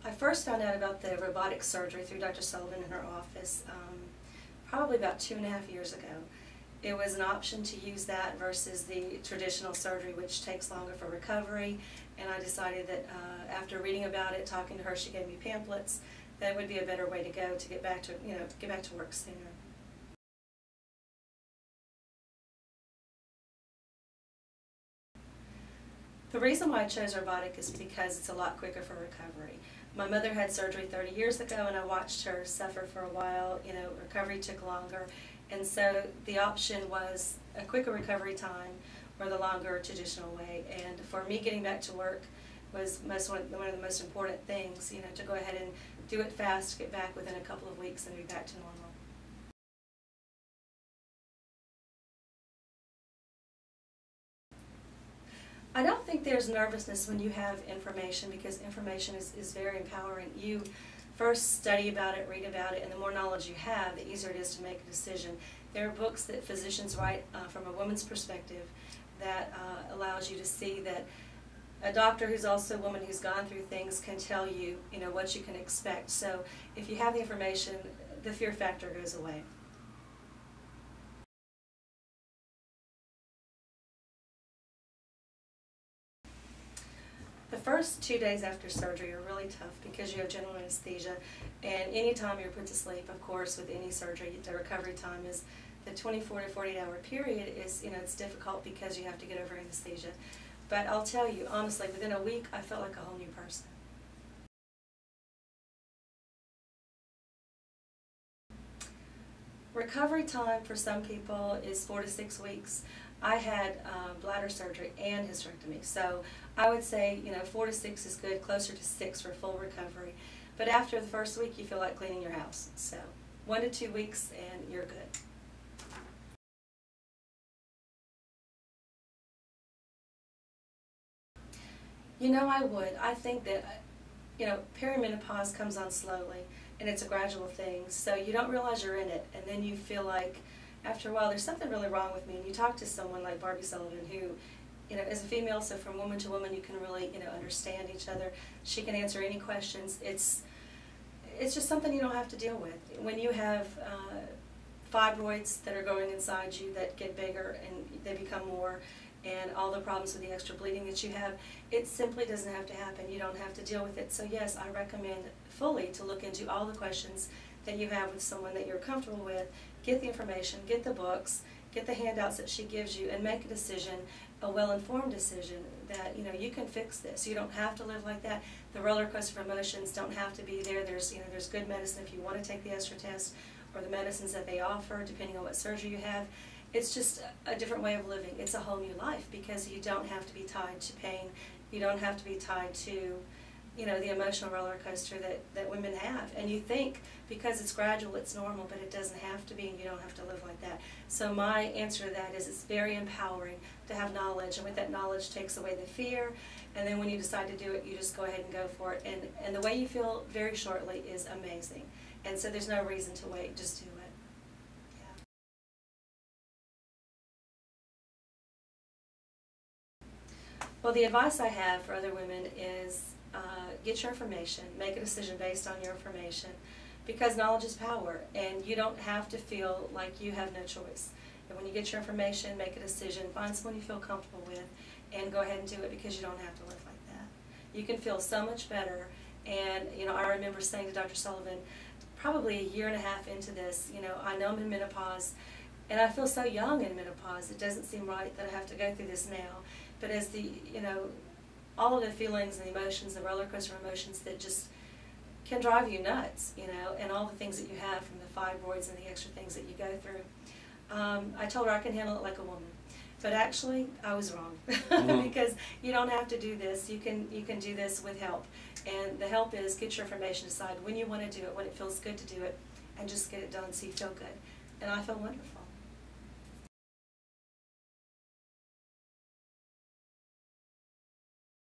I first found out about the robotic surgery through Dr. Sullivan in her office probably about 2.5 years ago. It was an option to use that versus the traditional surgery, which takes longer for recovery, and I decided that after reading about it, talking to her, she gave me pamphlets, that it would be a better way to go to get back to, get back to work sooner. The reason why I chose robotic is because it's a lot quicker for recovery. My mother had surgery 30 years ago, and I watched her suffer for a while. Recovery took longer, and so the option was a quicker recovery time or the longer traditional way. And for me, getting back to work was one of the most important things, to go ahead and do it fast, get back within a couple of weeks, and be back to normal. I don't think there's nervousness when you have information, because information is very empowering. You first study about it, read about it, and the more knowledge you have, the easier it is to make a decision. There are books that physicians write from a woman's perspective that allows you to see that a doctor who's also a woman who's gone through things can tell you, what you can expect. So if you have the information, the fear factor goes away. The first 2 days after surgery are really tough because you have general anesthesia, and any time you're put to sleep, of course, with any surgery, the recovery time is the 24 to 48 hour period is, it's difficult because you have to get over anesthesia. But I'll tell you, honestly, within a week, I felt like a whole new person. Recovery time for some people is 4 to 6 weeks. I had bladder surgery and hysterectomy, so I would say 4 to 6 is good, closer to 6 for full recovery. But after the first week, you feel like cleaning your house. So 1 to 2 weeks and you're good. I would. I think that perimenopause comes on slowly, and it's a gradual thing, so you don't realize you're in it, and then you feel like after a while there's something really wrong with me, and you talk to someone like Barbie Sullivan, who is a female, so from woman to woman you can really understand each other. She can answer any questions. It's just something you don't have to deal with. When you have fibroids that are growing inside you that get bigger and they become more, and all the problems with the extra bleeding that you have, it simply doesn't have to happen. You don't have to deal with it. So yes, I recommend fully to look into all the questions that you have with someone that you're comfortable with. Get the information, get the books, get the handouts that she gives you, and make a decision, a well-informed decision that you can fix this. You don't have to live like that. The roller coaster of emotions don't have to be there. There's good medicine if you want to take the extra test, or the medicines that they offer depending on what surgery you have. It's just a different way of living. It's a whole new life because you don't have to be tied to pain. You don't have to be tied to the emotional roller coaster that women have. And you think because it's gradual, it's normal, but it doesn't have to be, and you don't have to live like that. So my answer to that is it's very empowering to have knowledge, and with that knowledge takes away the fear, and then when you decide to do it, you just go ahead and go for it. And the way you feel very shortly is amazing. And so there's no reason to wait, just do it. Well, the advice I have for other women is get your information, make a decision based on your information, because knowledge is power, and you don't have to feel like you have no choice. And when you get your information, make a decision, find someone you feel comfortable with, and go ahead and do it, because you don't have to live like that. You can feel so much better. And I remember saying to Dr. Sullivan, probably a year and a half into this, I know I'm in menopause, and I feel so young in menopause. It doesn't seem right that I have to go through this now. But as all of the feelings and the emotions, the roller coaster emotions that just can drive you nuts, and all the things that you have from the fibroids and the extra things that you go through. I told her I can handle it like a woman. But actually, I was wrong. Because you don't have to do this. You can do this with help. And the help is get your information, decide when you want to do it, when it feels good to do it, and just get it done so you feel good. And I feel wonderful.